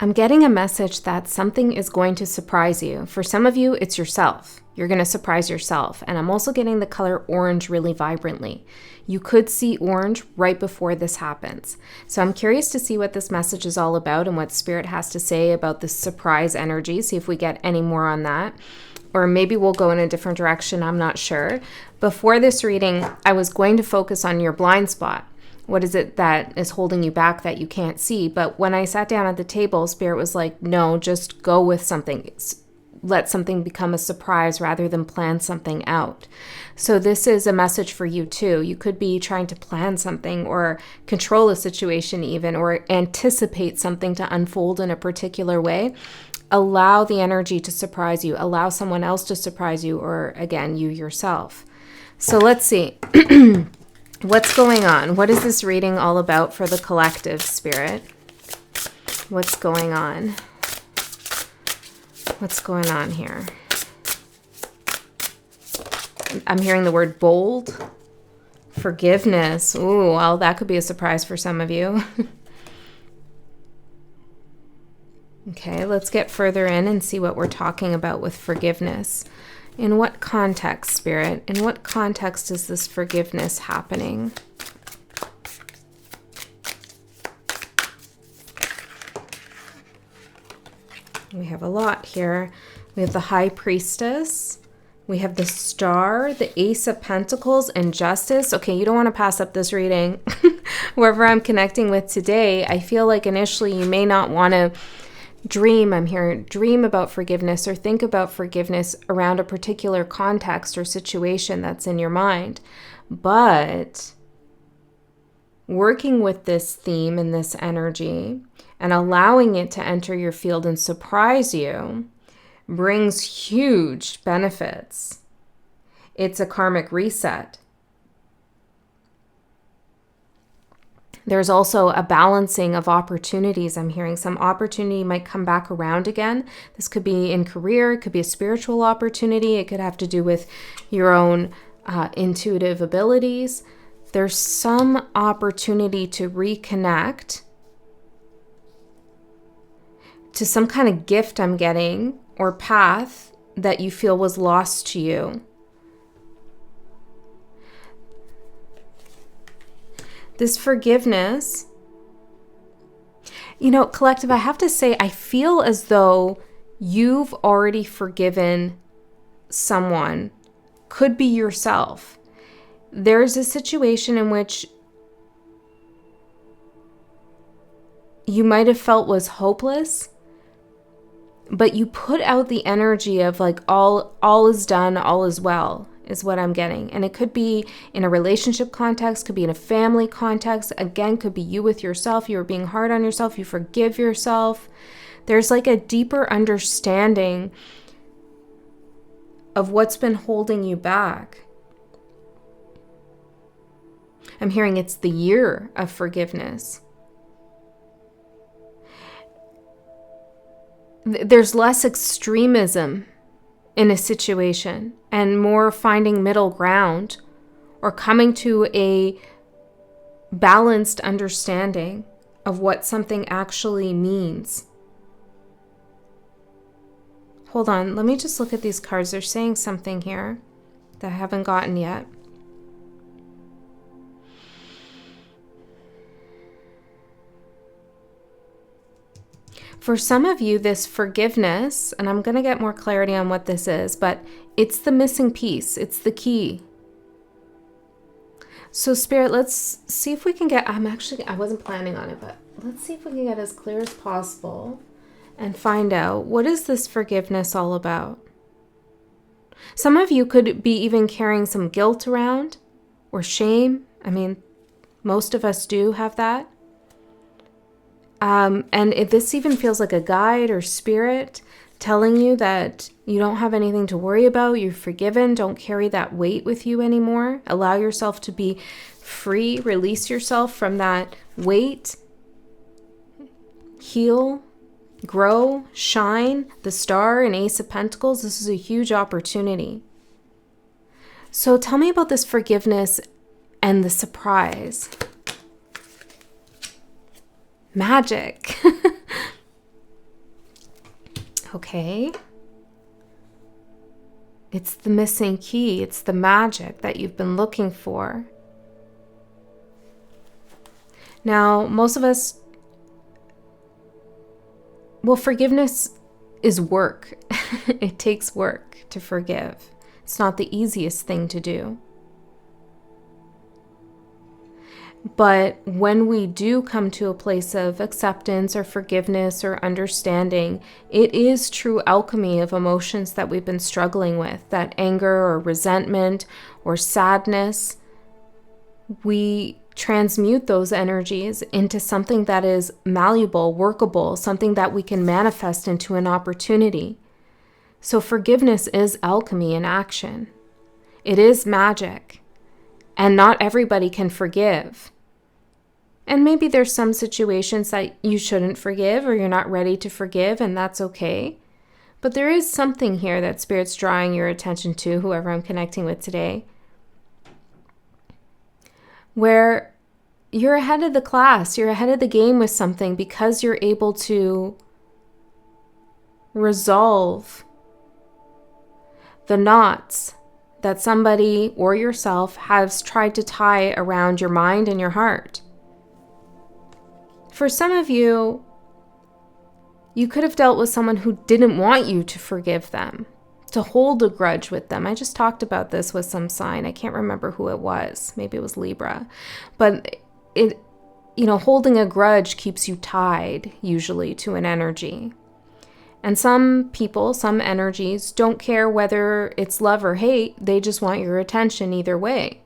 I'm getting a message that something is going to surprise you. For some of you, it's yourself. You're going to surprise yourself. And I'm also getting the color orange really vibrantly. You could see orange right before this happens. So I'm curious to see what this message is all about and what Spirit has to say about this surprise energy. See if we get any more on that. Or maybe we'll go in a different direction. I'm not sure. Before this reading, I was going to focus on your blind spot. What is it that is holding you back that you can't see? But when I sat down at the table, Spirit was like, no, just go with something. Let something become a surprise rather than plan something out. So this is a message for you too. You could be trying to plan something or control a situation even, or anticipate something to unfold in a particular way. Allow the energy to surprise you. Allow someone else to surprise you, or again, you yourself. So let's see. What's going on? What is this reading all about for the collective, Spirit? What's going on? What's going on here? I'm hearing the word bold, forgiveness. Ooh, well, that could be a surprise for some of you. Okay, let's get further in and see what we're talking about with forgiveness. In what context, Spirit? In what context is this forgiveness happening? We have a lot here. We have the High Priestess. We have the Star, the Ace of Pentacles, and Justice. Okay, you don't want to pass up this reading. Whoever I'm connecting with today, I feel like initially you may not want to dream about forgiveness or think about forgiveness around a particular context or situation that's in your mind. But working with this theme and this energy and allowing it to enter your field and surprise you brings huge benefits. It's a karmic reset. There's also a balancing of opportunities. I'm hearing some opportunity might come back around again. This could be in career. It could be a spiritual opportunity. It could have to do with your own intuitive abilities. There's some opportunity to reconnect to some kind of gift I'm getting or path that you feel was lost to you. This forgiveness, collective, I have to say, I feel as though you've already forgiven someone. Could be yourself. There's a situation in which you might have felt was hopeless, but you put out the energy of like all is done, all is well, is what I'm getting. And it could be in a relationship context, could be in a family context. Again, could be you with yourself. You were being hard on yourself. You forgive yourself. There's like a deeper understanding of what's been holding you back. I'm hearing it's the year of forgiveness. There's less extremism in a situation and more finding middle ground or coming to a balanced understanding of what something actually means. Hold on, let me just look at these cards. They're saying something here that I haven't gotten yet. For some of you, this forgiveness, and I'm going to get more clarity on what this is, but it's the missing piece. It's the key. So Spirit, let's see if we can get, I wasn't planning on it, but let's see if we can get as clear as possible and find out, what is this forgiveness all about? Some of you could be even carrying some guilt around or shame. I mean, most of us do have that. And if this even feels like a guide or spirit telling you that you don't have anything to worry about, you're forgiven, don't carry that weight with you anymore. Allow yourself to be free, release yourself from that weight, heal, grow, shine. The Star and Ace of Pentacles, this is a huge opportunity. So tell me about this forgiveness and the surprise. Magic. Okay. It's the missing key. It's the magic that you've been looking for. Now, most of us, well, forgiveness is work. It takes work to forgive. It's not the easiest thing to do. But when we do come to a place of acceptance or forgiveness or understanding, it is true alchemy of emotions that we've been struggling with, that anger or resentment or sadness. We transmute those energies into something that is malleable, workable, something that we can manifest into an opportunity. So forgiveness is alchemy in action. It is magic. And not everybody can forgive. And maybe there's some situations that you shouldn't forgive or you're not ready to forgive, and that's okay. But there is something here that Spirit's drawing your attention to, whoever I'm connecting with today, where you're ahead of the class, you're ahead of the game with something because you're able to resolve the knots that somebody or yourself has tried to tie around your mind and your heart. For some of you, you could have dealt with someone who didn't want you to forgive them, to hold a grudge with them. I just talked about this with some sign. I can't remember who it was. Maybe it was Libra. But holding a grudge keeps you tied usually to an energy. And some people, some energies, don't care whether it's love or hate. They just want your attention either way.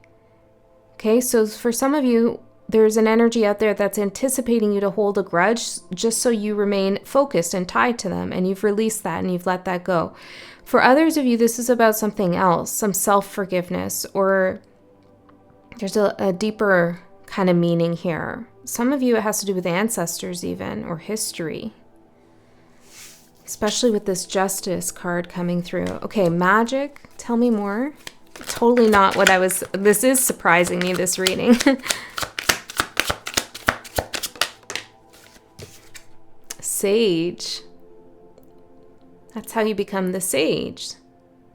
Okay, so for some of you, there's an energy out there that's anticipating you to hold a grudge just so you remain focused and tied to them, and you've released that and you've let that go. For others of you, this is about something else, some self-forgiveness, or there's a deeper kind of meaning here. Some of you, it has to do with ancestors even, or history. Especially with this Justice card coming through. Okay, Magick, tell me more. Totally not what I was... This is surprising me, this reading. Sage. That's how you become the sage.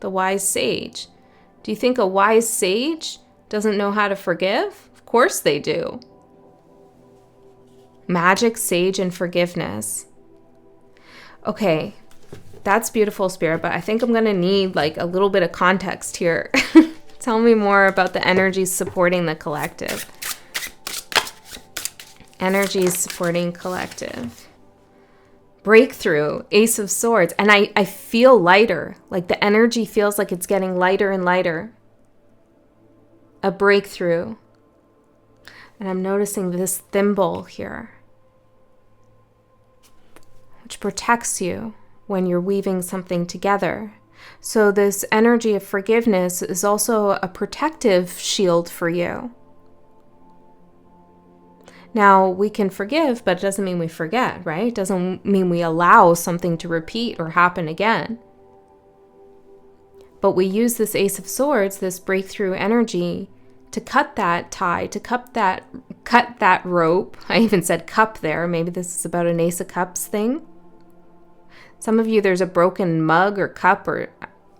The wise sage. Do you think a wise sage doesn't know how to forgive? Of course they do. Magic, sage, and forgiveness. Okay, that's beautiful, Spirit, but I think I'm going to need like a little bit of context here. Tell me more about the energies supporting the collective. Energies supporting collective. Breakthrough, Ace of Swords, and I feel lighter, like the energy feels like it's getting lighter and lighter. A breakthrough. And I'm noticing this thimble here, which protects you when you're weaving something together. So this energy of forgiveness is also a protective shield for you. Now, we can forgive, but it doesn't mean we forget, right? It doesn't mean we allow something to repeat or happen again. But we use this Ace of Swords, this breakthrough energy, to cut that tie, to cut that rope. I even said cup there. Maybe this is about an Ace of Cups thing. Some of you, there's a broken mug or cup, or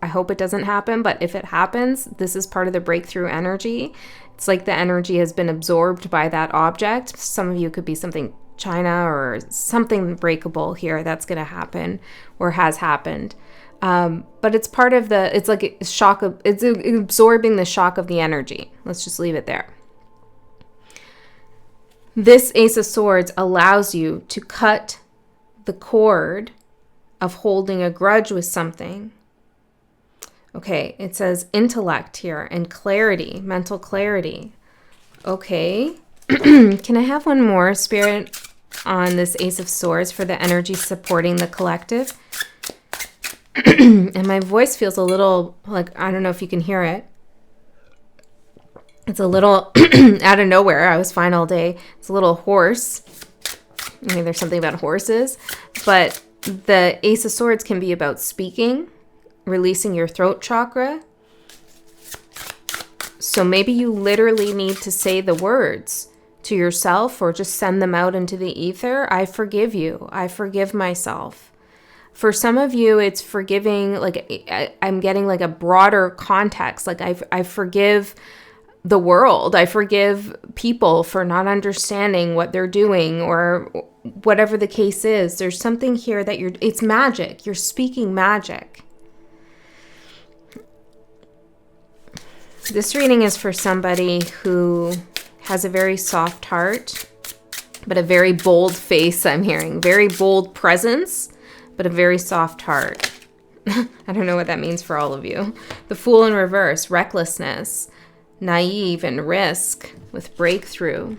I hope it doesn't happen, but if it happens, this is part of the breakthrough energy. It's like the energy has been absorbed by that object. Some of you could be something china or something breakable here that's going to happen or has happened. But it's part of it's like a shock of, it's absorbing the shock of the energy. Let's just leave it there. This Ace of Swords allows you to cut the cord of holding a grudge with something. Okay, it says intellect here and clarity, mental clarity. Okay, can I have one more, Spirit, on this Ace of Swords for the energy supporting the collective? And my voice feels a little, like, I don't know if you can hear it. It's a little out of nowhere. I was fine all day. It's a little hoarse. I mean, there's something about horses. But the Ace of Swords can be about speaking, releasing your throat chakra. So maybe you literally need to say the words to yourself or just send them out into the ether. I forgive you. I forgive myself. For some of you, it's forgiving, like I'm getting like a broader context. Like I forgive the world. I forgive people for not understanding what they're doing or whatever the case is. There's something here that it's magic. You're speaking magic. This reading is for somebody who has a very soft heart, but a very bold face, I'm hearing. Very bold presence, but a very soft heart. I don't know what that means for all of you. The Fool in reverse, recklessness, naive and risk with breakthrough.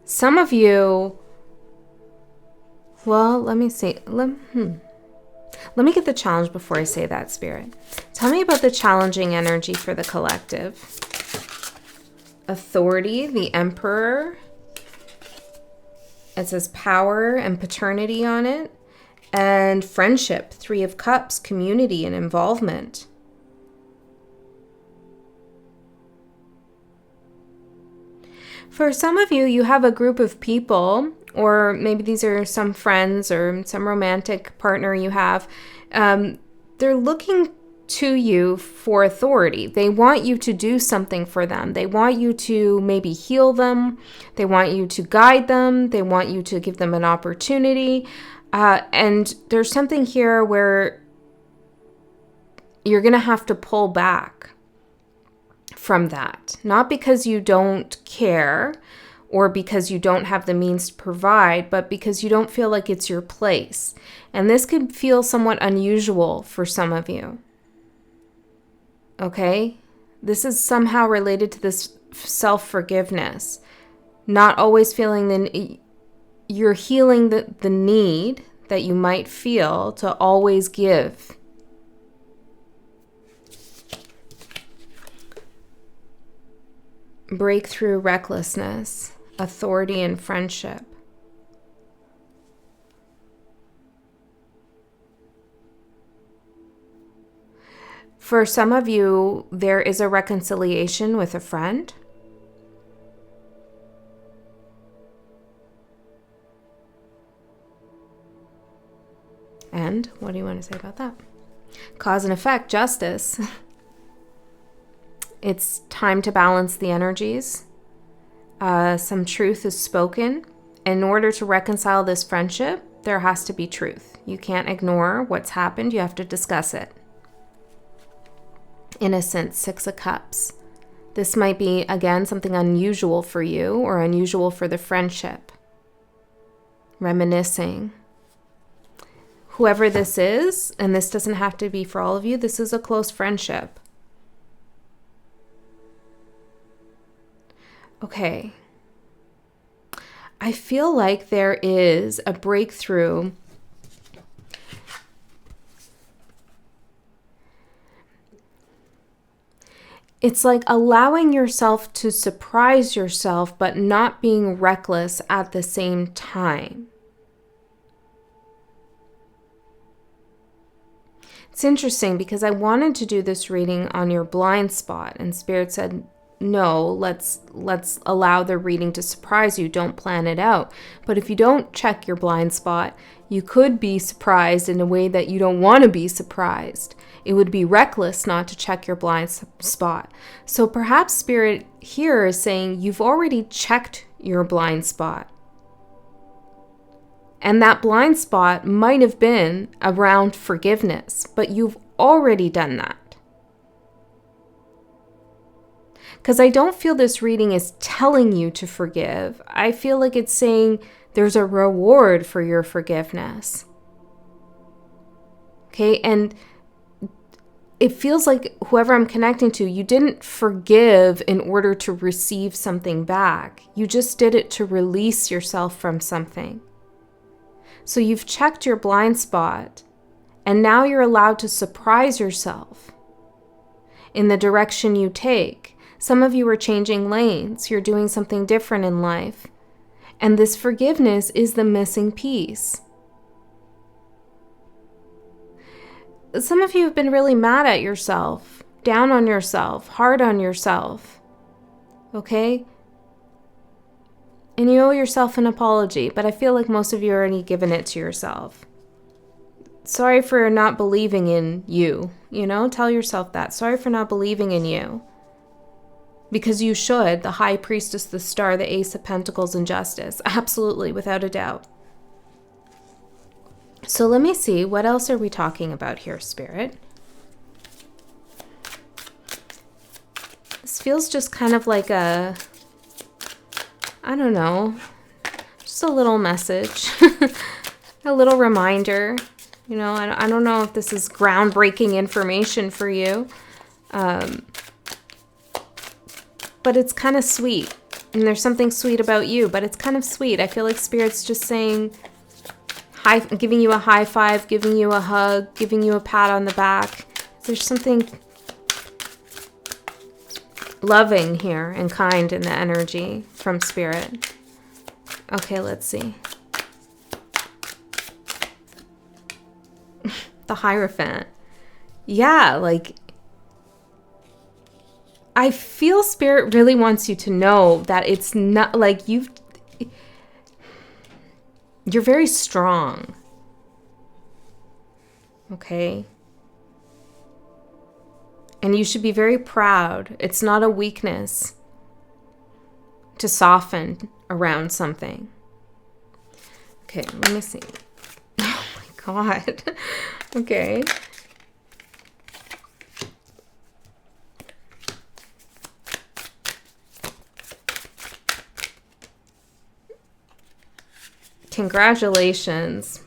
Some of you, well, let me see. Let me get the challenge before I say that, Spirit. Tell me about the challenging energy for the collective. Authority, the Emperor. It says power and paternity on it. And friendship, Three of Cups, community and involvement. For some of you, you have a group of people, or maybe these are some friends or some romantic partner you have. They're looking to you for authority. They want you to do something for them. They want you to maybe heal them. They want you to guide them. They want you to give them an opportunity. And there's something here where you're going to have to pull back from that. Not because you don't care or because you don't have the means to provide, but because you don't feel like it's your place. And this could feel somewhat unusual for some of you. Okay? This is somehow related to this self-forgiveness. Not always feeling you're healing the need that you might feel to always give. Breakthrough, recklessness, authority, and friendship. For some of you, there is a reconciliation with a friend. And what do you want to say about that? Cause and effect, justice. It's time to balance the energies. Some truth is spoken. In order to reconcile this friendship, there has to be truth. You can't ignore what's happened. You have to discuss it. Innocence, Six of Cups. This might be, again, something unusual for you or unusual for the friendship. Reminiscing. Whoever this is, and this doesn't have to be for all of you, this is a close friendship. Okay. I feel like there is a breakthrough. It's like allowing yourself to surprise yourself, but not being reckless at the same time. It's interesting because I wanted to do this reading on your blind spot, and Spirit said, no, let's allow the reading to surprise you. Don't plan it out. But if you don't check your blind spot, you could be surprised in a way that you don't want to be surprised. It would be reckless not to check your blind spot. So perhaps Spirit here is saying you've already checked your blind spot. And that blind spot might have been around forgiveness, but you've already done that. Because I don't feel this reading is telling you to forgive. I feel like it's saying there's a reward for your forgiveness. Okay, and it feels like whoever I'm connecting to, you didn't forgive in order to receive something back. You just did it to release yourself from something. So you've checked your blind spot, and now you're allowed to surprise yourself in the direction you take. Some of you are changing lanes. You're doing something different in life. And this forgiveness is the missing piece. Some of you have been really mad at yourself, down on yourself, hard on yourself. Okay? And you owe yourself an apology, but I feel like most of you already given it to yourself. Sorry for not believing in you, tell yourself that. Sorry for not believing in you. Because you should, the High Priestess, the Star, the Ace of Pentacles, and Justice. Absolutely, without a doubt. So let me see, what else are we talking about here, Spirit? This feels just kind of like I don't know, just a little message, a little reminder. I don't know if this is groundbreaking information for you, but it's kind of sweet. And there's something sweet about you, but it's kind of sweet. I feel like Spirit's just saying, giving you a high five, giving you a hug, giving you a pat on the back. There's something loving here and kind in the energy from Spirit. Okay, let's see. The Hierophant. Yeah, like, I feel Spirit really wants you to know that it's not like you're very strong. Okay? And you should be very proud. It's not a weakness to soften around something. Okay, let me see. Oh my God. Okay. Congratulations,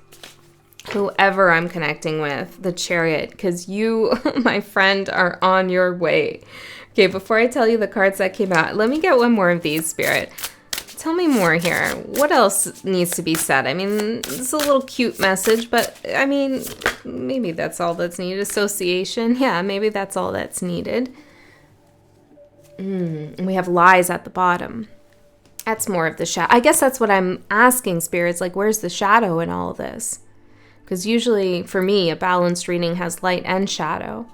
whoever I'm connecting with, the Chariot, because you, my friend, are on your way. Okay, before I tell you the cards that came out, let me get one more of these, Spirit. Tell me more here. What else needs to be said? I mean, it's a little cute message, but I mean, maybe that's all that's needed. Association. Yeah, maybe that's all that's needed. And we have lies at the bottom. That's more of the shadow. I guess that's what I'm asking, Spirits. Like, where's the shadow in all of this? Because usually, for me, a balanced reading has light and shadow.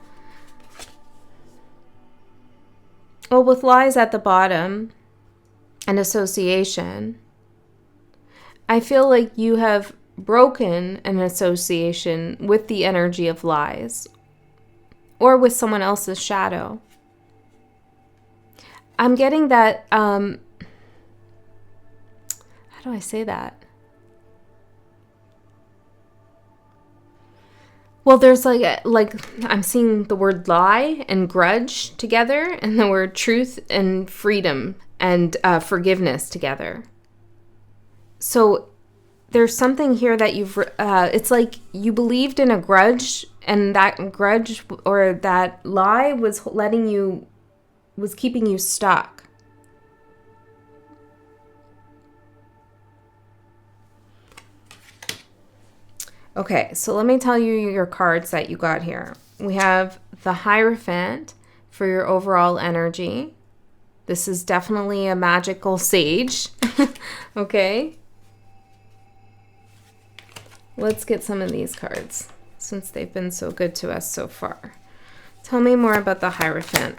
Well, with lies at the bottom and association, I feel like you have broken an association with the energy of lies or with someone else's shadow. I'm getting that, how do I say that? Well, there's like I'm seeing the word lie and grudge together, and the word truth and freedom and forgiveness together. So there's something here that it's like you believed in a grudge, and that grudge or that lie was keeping you stuck. Okay, so let me tell you your cards that you got here. We have the Hierophant for your overall energy. This is definitely a magical sage. Okay. Let's get some of these cards since they've been so good to us so far. Tell me more about the Hierophant.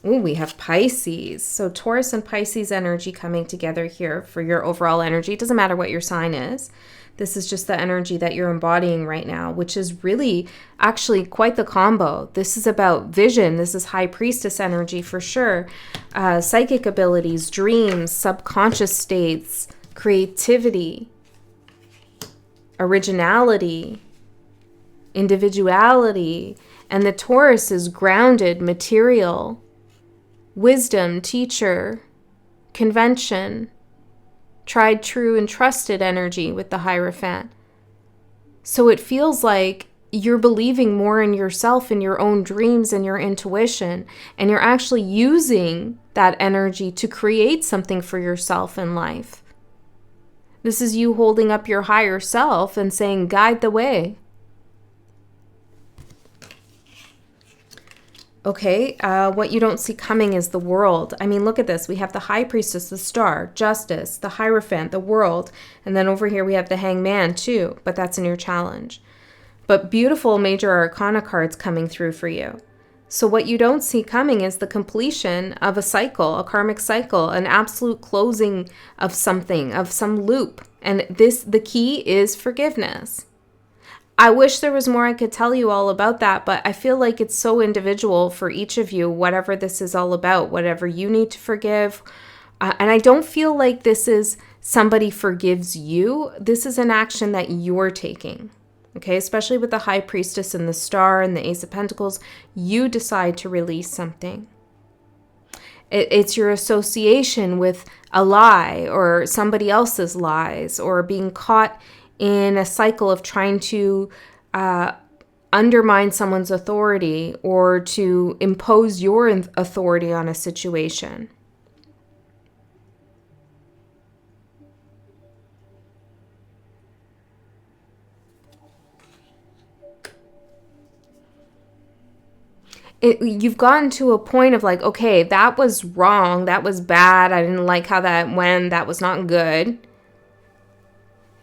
Ooh, we have Pisces. So Taurus and Pisces energy coming together here for your overall energy. It doesn't matter what your sign is. This is just the energy that you're embodying right now, which is really actually quite the combo. This is about vision. This is High Priestess energy for sure. Psychic abilities, dreams, subconscious states, creativity, originality, individuality. And the Taurus is grounded, material, wisdom, teacher, convention, tried, true, and trusted energy with the Hierophant. So it feels like you're believing more in yourself and your own dreams and your intuition, and you're actually using that energy to create something for yourself in life. This is you holding up your higher self and saying, guide the way. Okay, what you don't see coming is the world. I mean, look at this. We have the High Priestess, the Star, Justice, the Hierophant, the world. And then over here we have the Hangman too, but that's in your challenge. But beautiful major arcana cards coming through for you. So what you don't see coming is the completion of a cycle, a karmic cycle, an absolute closing of something, of some loop. And the key is forgiveness. I wish there was more I could tell you all about that, but I feel like it's so individual for each of you, whatever this is all about, whatever you need to forgive. And I don't feel like this is somebody forgives you. This is an action that you're taking. Okay, especially with the High Priestess and the Star and the Ace of Pentacles, you decide to release something. It's your association with a lie or somebody else's lies, or being caught in a cycle of trying to undermine someone's authority or to impose your authority on a situation. You've gotten to a point of like, okay, that was wrong. That was bad. I didn't like how that went. That was not good.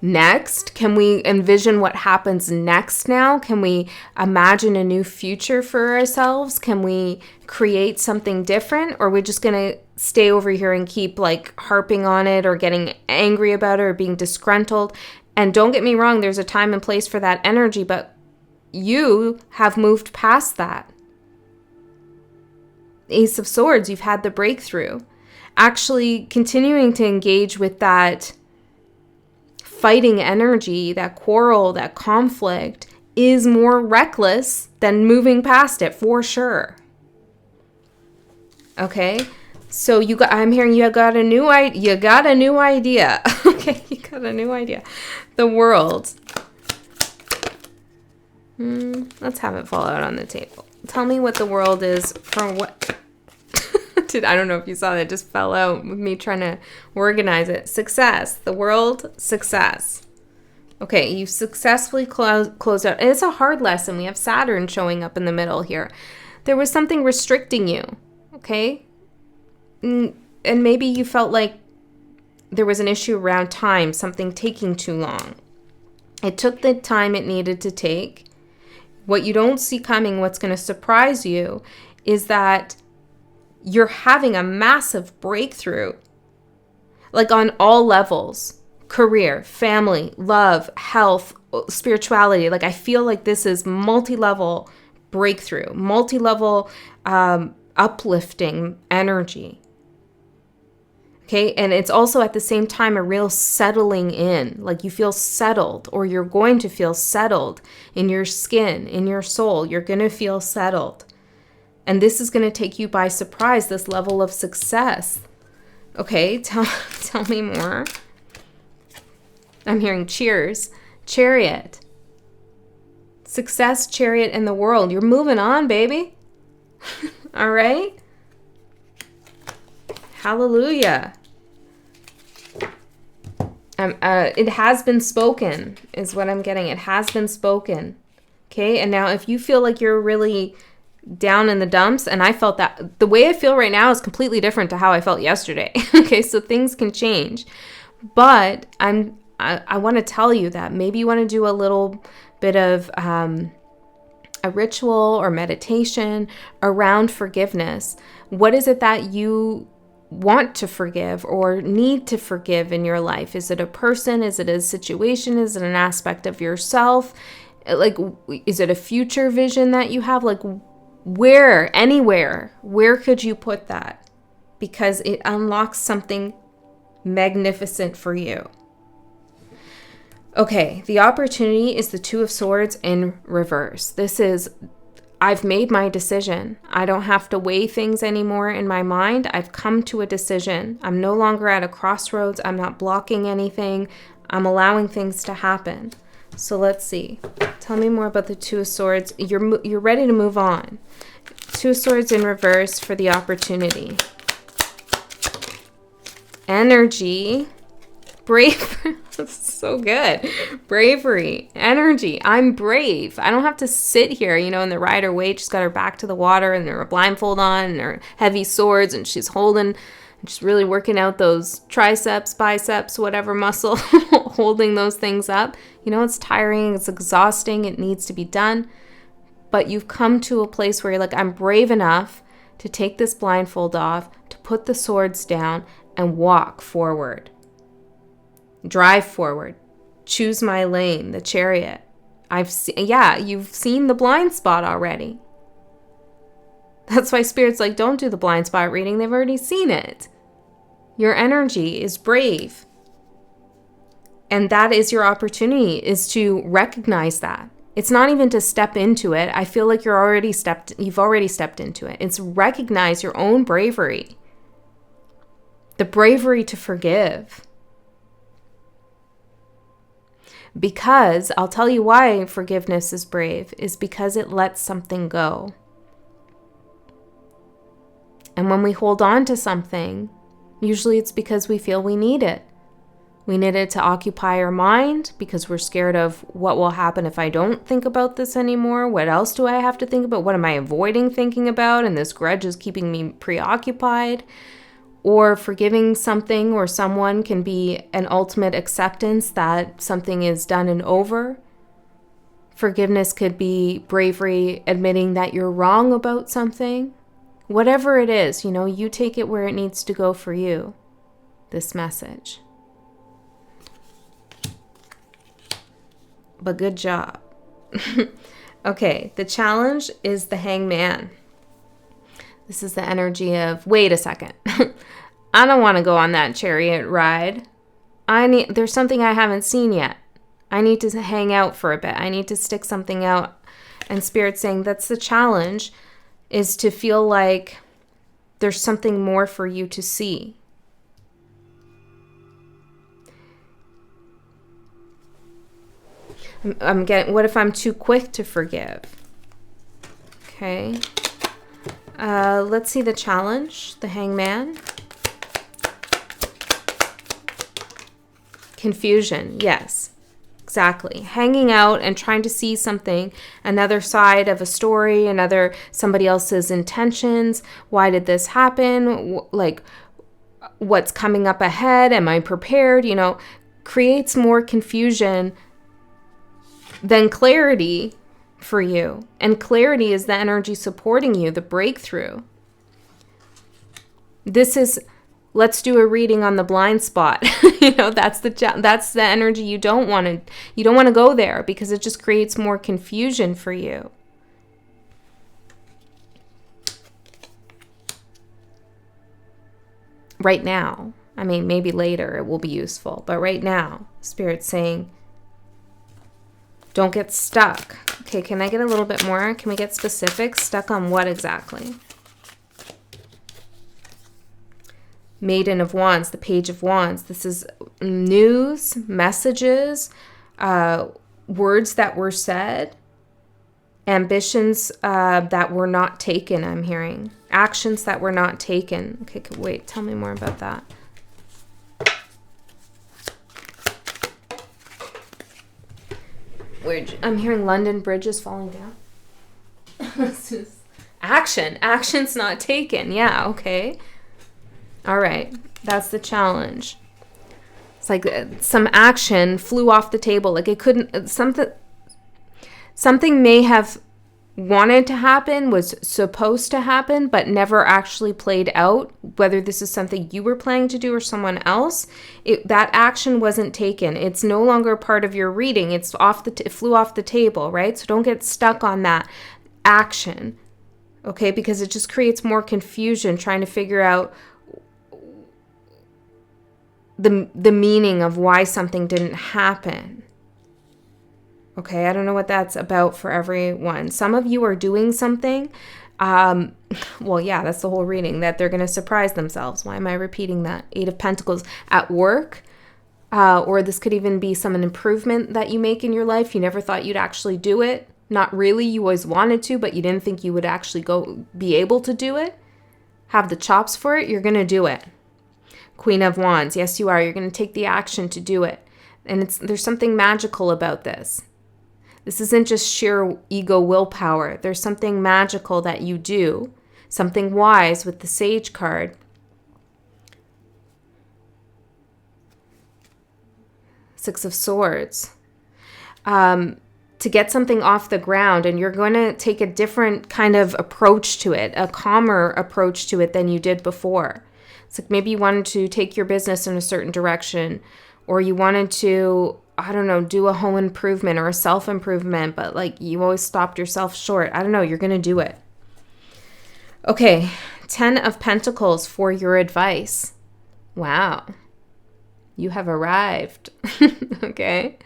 Next, can we envision what happens next now? Can we imagine a new future for ourselves? Can we create something different? Or are we just going to stay over here and keep like harping on it or getting angry about it or being disgruntled? And don't get me wrong, there's a time and place for that energy, but you have moved past that. Ace of Swords, you've had the breakthrough. Actually continuing to engage with that fighting energy, that quarrel, that conflict is more reckless than moving past it for sure. Okay? So I'm hearing you got a new idea. Okay, you got a new idea. The World. Let's have it fall out on the table. Tell me what the World is for what. I don't know if you saw that. It just fell out with me trying to organize it. Success. The World, success. Okay, you successfully closed out. And it's a hard lesson. We have Saturn showing up in the middle here. There was something restricting you. Okay? And maybe you felt like there was an issue around time, something taking too long. It took the time it needed to take. What you don't see coming, what's going to surprise you, is that you're having a massive breakthrough, like on all levels: career, family, love, health, spirituality. Like I feel like this is multi-level breakthrough, multi-level uplifting energy. Okay, and it's also at the same time a real settling in, like you feel settled, or you're going to feel settled in your skin, in your soul. You're going to feel settled. And this is going to take you by surprise, this level of success. Okay, tell me more. I'm hearing cheers. Chariot. Success, Chariot, in the World. You're moving on, baby. All right? Hallelujah. It has been spoken, is what I'm getting. It has been spoken. Okay, and now if you feel like you're really down in the dumps, and I felt that, the way I feel right now is completely different to how I felt yesterday. Okay, so things can change. But I want to tell you that maybe you want to do a little bit of a ritual or meditation around forgiveness. What is it that you want to forgive or need to forgive in your life? Is it a person? Is it a situation? Is it an aspect of yourself? Like, is it a future vision that you have? Like, anywhere, where could you put that? Because it unlocks something magnificent for you. Okay, the opportunity is the Two of Swords in reverse. This is, I've made my decision. I don't have to weigh things anymore in my mind. I've come to a decision. I'm no longer at a crossroads. I'm not blocking anything. I'm allowing things to happen. So let's see. Tell me more about the Two of Swords. You're ready to move on. Two of Swords in reverse for the opportunity. Energy. Bravery. So good. Bravery. Energy. I'm brave. I don't have to sit here, in the Rider-Waite. She's got her back to the water and her blindfold on and her heavy swords, and she's really working out those triceps, biceps, whatever muscle, holding those things up. It's tiring. It's exhausting. It needs to be done. but you've come to a place where you're like, I'm brave enough to take this blindfold off, to put the swords down and walk forward. Drive forward. Choose my lane, the chariot. You've seen the blind spot already. That's why Spirit's like, don't do the blind spot reading. They've already seen it. Your energy is brave. And that is your opportunity, is to recognize that. It's not even to step into it. I feel like you've already stepped into it. It's recognize your own bravery. The bravery to forgive. Because I'll tell you why forgiveness is brave, is because it lets something go. And when we hold on to something, usually it's because we feel we need it. We need it to occupy our mind because we're scared of what will happen if I don't think about this anymore. What else do I have to think about? What am I avoiding thinking about? And this grudge is keeping me preoccupied. Or forgiving something or someone can be an ultimate acceptance that something is done and over. Forgiveness could be bravery, admitting that you're wrong about something. Whatever it is, you take it where it needs to go for you, this message. But good job. Okay, the challenge is the hangman. This is the energy of, wait a second. I don't want to go on that chariot ride. There's something I haven't seen yet. I need to hang out for a bit. I need to stick something out. And Spirit's saying that's the challenge, is to feel like there's something more for you to see. What if I'm too quick to forgive? Okay. Let's see the challenge, the hangman. Confusion, yes, exactly. Hanging out and trying to see something, another side of a story, somebody else's intentions. Why did this happen? Like, what's coming up ahead? Am I prepared? Creates more confusion than clarity for you. And clarity is the energy supporting you, the breakthrough. This is, let's do a reading on the blind spot. That's the energy you don't want to go there, because it just creates more confusion for you. Right now. I mean, maybe later it will be useful, but right now, Spirit's saying, don't get stuck. Okay, can I get a little bit more? Can we get specific? Stuck on what exactly? Maiden of Wands, the Page of Wands. This is news, messages, words that were said, ambitions that were not taken, I'm hearing. Actions that were not taken. Okay, wait, tell me more about that. I'm hearing London Bridge is falling down. Action's not taken. Yeah, okay. All right, that's the challenge. It's like some action flew off the table. Like it couldn't, something may have wanted to happen, was supposed to happen, but never actually played out. Whether this is something you were planning to do or someone else, that action wasn't taken. It's no longer part of your reading. It flew off the table, right? So don't get stuck on that action, okay? Because it just creates more confusion trying to figure out the meaning of why something didn't happen. Okay, I don't know what that's about for everyone. Some of you are doing something. Well, yeah, that's the whole reading, that they're going to surprise themselves. Why am I repeating that? 8 of Pentacles at work. Or this could even be some improvement that you make in your life. You never thought you'd actually do it. Not really. You always wanted to, but you didn't think you would actually be able to do it. Have the chops for it. You're going to do it. Queen of Wands. Yes, you are. You're going to take the action to do it. And there's something magical about this. This isn't just sheer ego willpower. There's something magical that you do, something wise with the Sage card. Six of Swords. To to get something off the ground, and you're going to take a different kind of approach to it, a calmer approach to it than you did before. It's like maybe you wanted to take your business in a certain direction, or you wanted to, I don't know, do a home improvement or a self-improvement, but like you always stopped yourself short. I don't know, you're going to do it. Okay, 10 of Pentacles for your advice. Wow. You have arrived. Okay.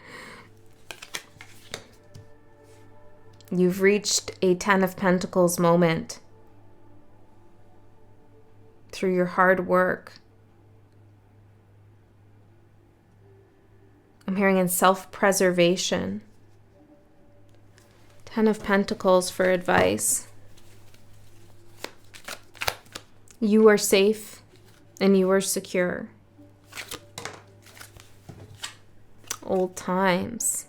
You've reached a 10 of Pentacles moment through your hard work. I'm hearing in self-preservation. 10 of Pentacles for advice. You are safe and you are secure. Old times.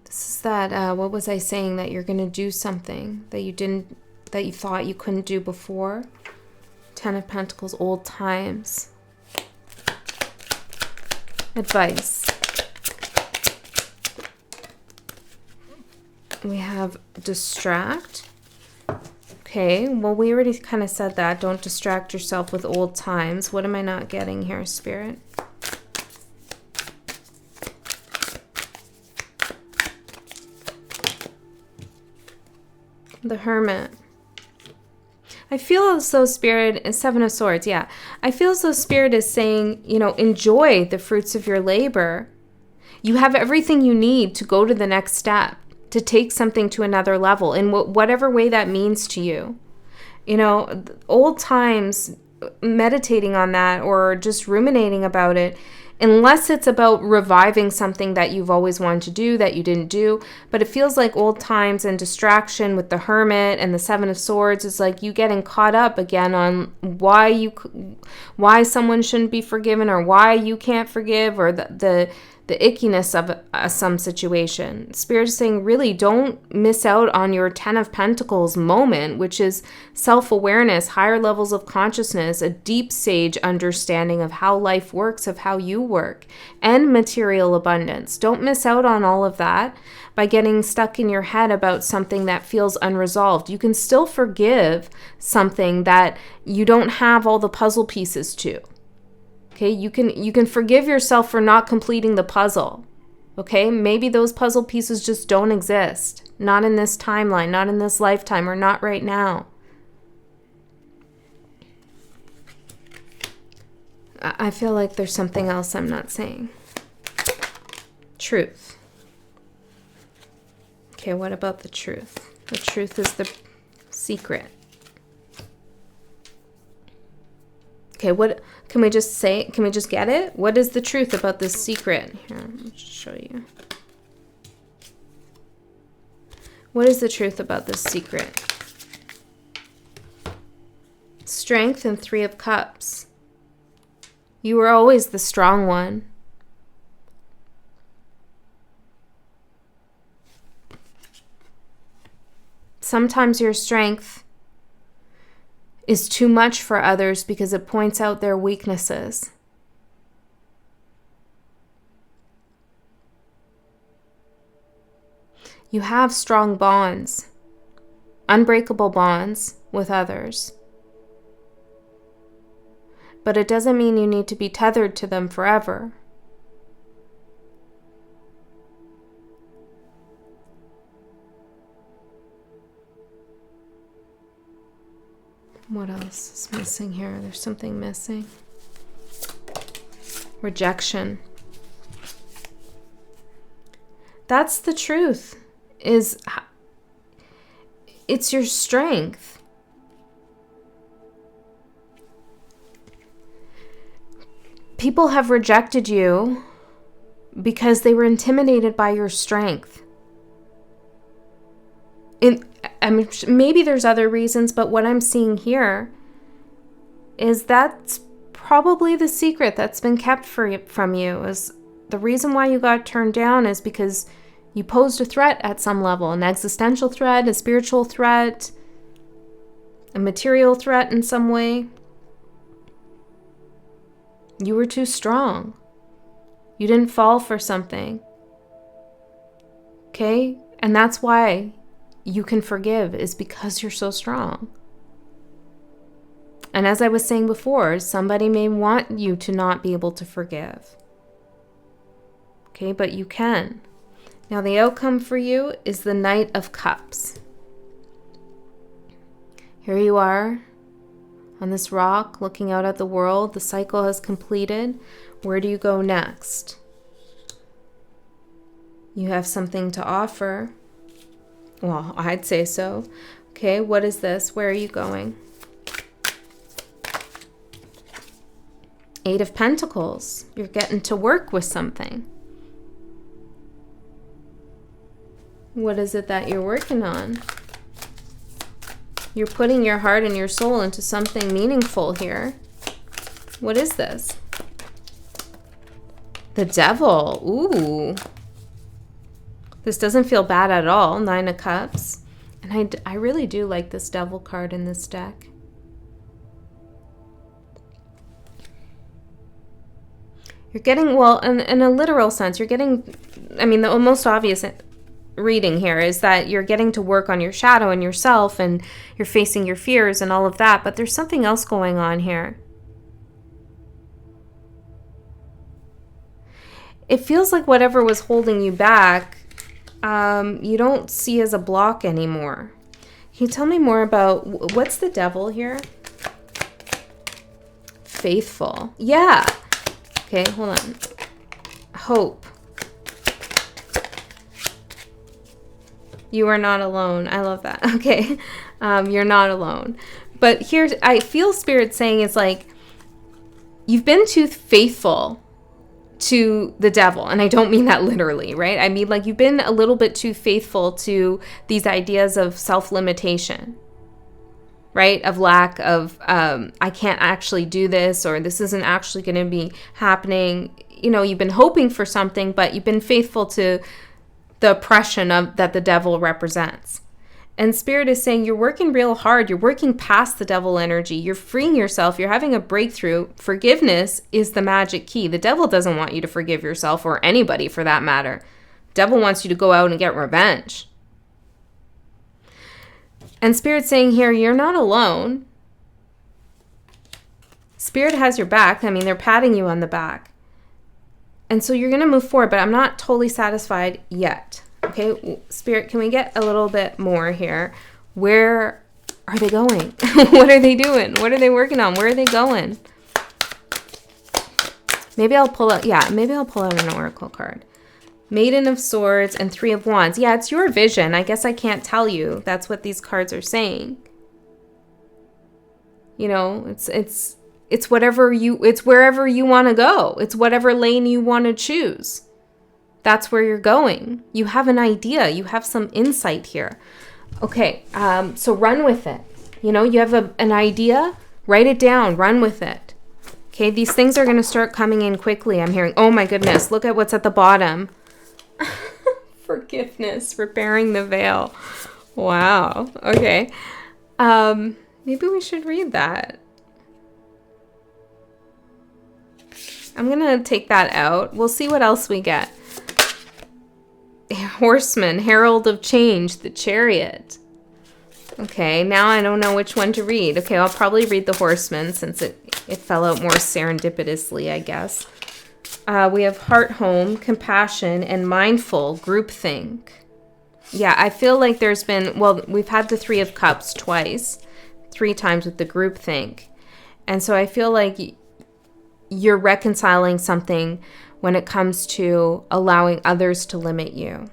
This is that, what was I saying? That you're going to do something that you thought you couldn't do before. 10 of Pentacles, old times. Advice. We have distract. Okay, well, we already kind of said that. Don't distract yourself with old times. What am I not getting here, Spirit? The Hermit. I feel as though Spirit is 7 of Swords. Yeah, I feel as though Spirit is saying, you know, enjoy the fruits of your labor. You have everything you need to go to the next step, to take something to another level in whatever way that means to you. You know, old times, meditating on that or just ruminating about it, unless it's about reviving something that you've always wanted to do that you didn't do. But it feels like old times and distraction with the Hermit and the 7 of Swords is like you getting caught up again on why someone shouldn't be forgiven, or why you can't forgive, or the ickiness of some situation. Spirit is saying, really don't miss out on your 10 of Pentacles moment, which is self-awareness, higher levels of consciousness, a deep sage understanding of how life works, of how you work, and material abundance. Don't miss out on all of that by getting stuck in your head about something that feels unresolved. You can still forgive something that you don't have all the puzzle pieces to. Okay, you can forgive yourself for not completing the puzzle. Okay, maybe those puzzle pieces just don't exist. Not in this timeline, not in this lifetime, or not right now. I feel like there's something else I'm not saying. Truth. Okay, what about the truth? The truth is the secret. Okay, what can we just say? Can we just get it? What is the truth about this secret? Here, let me just show you. What is the truth about this secret? Strength and 3 of Cups. You were always the strong one. Sometimes your strength is too much for others because it points out their weaknesses. You have strong bonds, unbreakable bonds with others. But it doesn't mean you need to be tethered to them forever. What else is missing here? There's something missing. Rejection. That's the truth. It's your strength. People have rejected you because they were intimidated by your strength. I mean, maybe there's other reasons, but what I'm seeing here is that's probably the secret that's been kept from you. Is the reason why you got turned down is because you posed a threat at some level, an existential threat, a spiritual threat, a material threat in some way. You were too strong. You didn't fall for something. Okay? And that's why you can forgive, is because you're so strong. And as I was saying before, somebody may want you to not be able to forgive. Okay, but you can. Now the outcome for you is the Knight of Cups. Here you are on this rock looking out at the world. The cycle has completed. Where do you go next? You have something to offer. Well, I'd say so. Okay, what is this? Where are you going? Eight of Pentacles. You're getting to work with something. What is it that you're working on? You're putting your heart and your soul into something meaningful here. What is this? The Devil. Ooh. This doesn't feel bad at all. Nine of Cups. And I really do like this Devil card in this deck. You're getting, well, in a literal sense, you're getting, I mean, the most obvious reading here is that you're getting to work on your shadow and yourself, and you're facing your fears and all of that, but there's something else going on here. It feels like whatever was holding you back, you don't see as a block anymore. Can you tell me more about, what's the Devil here? Faithful. Yeah. Okay, hold on. Hope. You are not alone. I love that. Okay. You're not alone. But here, I feel Spirit saying it's like, you've been too faithful to the devil. And I don't mean that literally, right? I mean, like, you've been a little bit too faithful to these ideas of self-limitation, right? Of lack of, I can't actually do this, or this isn't actually going to be happening. You know, you've been hoping for something, but you've been faithful to the oppression of that the devil represents. And Spirit is saying you're working real hard. You're working past the devil energy. You're freeing yourself. You're having a breakthrough. Forgiveness is the magic key. The devil doesn't want you to forgive yourself, or anybody for that matter. The devil wants you to go out and get revenge. And Spirit's saying here, you're not alone. Spirit has your back. I mean, they're patting you on the back. And so you're going to move forward, but I'm not totally satisfied yet. Okay, Spirit, can we get a little bit more here? Where are they going? What are they doing? What are they working on? Where are they going? Maybe I'll pull out, maybe I'll pull out an oracle card. Maiden of Swords and Three of Wands. Yeah, it's your vision. I guess I can't tell you. That's what these cards are saying. You know, it's whatever it's wherever you want to go. It's whatever lane you want to choose. That's where you're going. You have an idea. You have some insight here. Okay, so run with it. You know, you have an idea, write it down, run with it. Okay, these things are going to start coming in quickly. I'm hearing, oh my goodness, look at what's at the bottom. Forgiveness, repairing the veil. Wow. Okay. Maybe we should read that. I'm going to take that out. We'll see what else we get. Horseman, Herald of Change, the Chariot. Okay, now I don't know which one to read. Okay, I'll probably read the Horseman since it fell out more serendipitously, I guess. We have Heart Home, Compassion, and Mindful, Groupthink. Yeah, I feel like there's been, well, we've had the Three of Cups twice, 3 times with the groupthink. And so I feel like you're reconciling something when it comes to allowing others to limit you.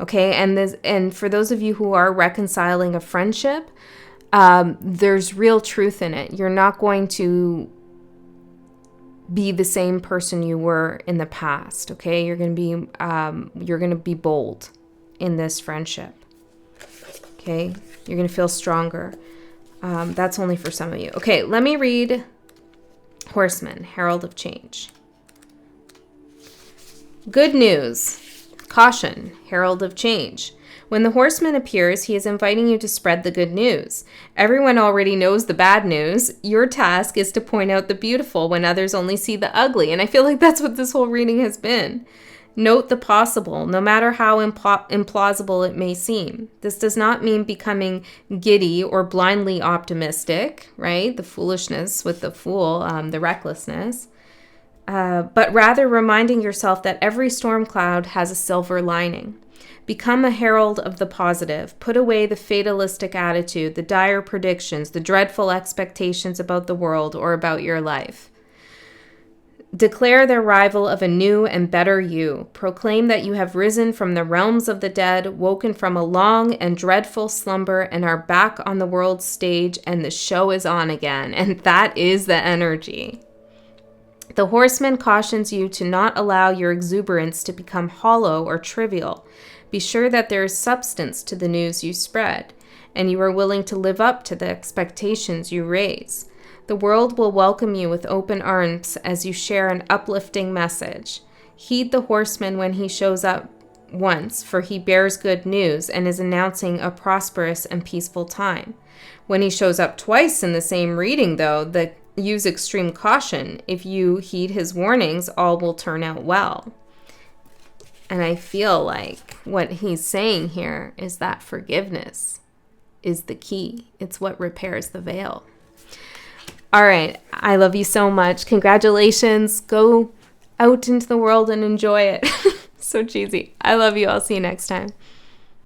Okay, and for those of you who are reconciling a friendship, there's real truth in it. You're not going to be the same person you were in the past. Okay, you're going to be bold in this friendship. Okay, you're going to feel stronger. That's only for some of you. Okay, let me read Horseman, Herald of Change. Good news. Caution, Herald of Change. When the horseman appears, he is inviting you to spread the good news. Everyone already knows the bad news. Your task is to point out the beautiful when others only see the ugly. And I feel like that's what this whole reading has been. Note the possible, no matter how implausible it may seem. This does not mean becoming giddy or blindly optimistic, right? The foolishness with the fool, the recklessness. But rather reminding yourself that every storm cloud has a silver lining. Become a herald of the positive. Put away the fatalistic attitude, the dire predictions, the dreadful expectations about the world or about your life. Declare the arrival of a new and better you. Proclaim that you have risen from the realms of the dead, woken from a long and dreadful slumber, and are back on the world's stage, and the show is on again. And that is the energy. The horseman cautions you to not allow your exuberance to become hollow or trivial. Be sure that there is substance to the news you spread, and you are willing to live up to the expectations you raise. The world will welcome you with open arms as you share an uplifting message. Heed the horseman when he shows up once, for he bears good news and is announcing a prosperous and peaceful time. When he shows up twice in the same reading, though, use extreme caution. If you heed his warnings, all will turn out well. And I feel like what he's saying here is that forgiveness is the key. It's what repairs the veil. All right. I love you so much. Congratulations. Go out into the world and enjoy it. So cheesy. I love you. I'll see you next time.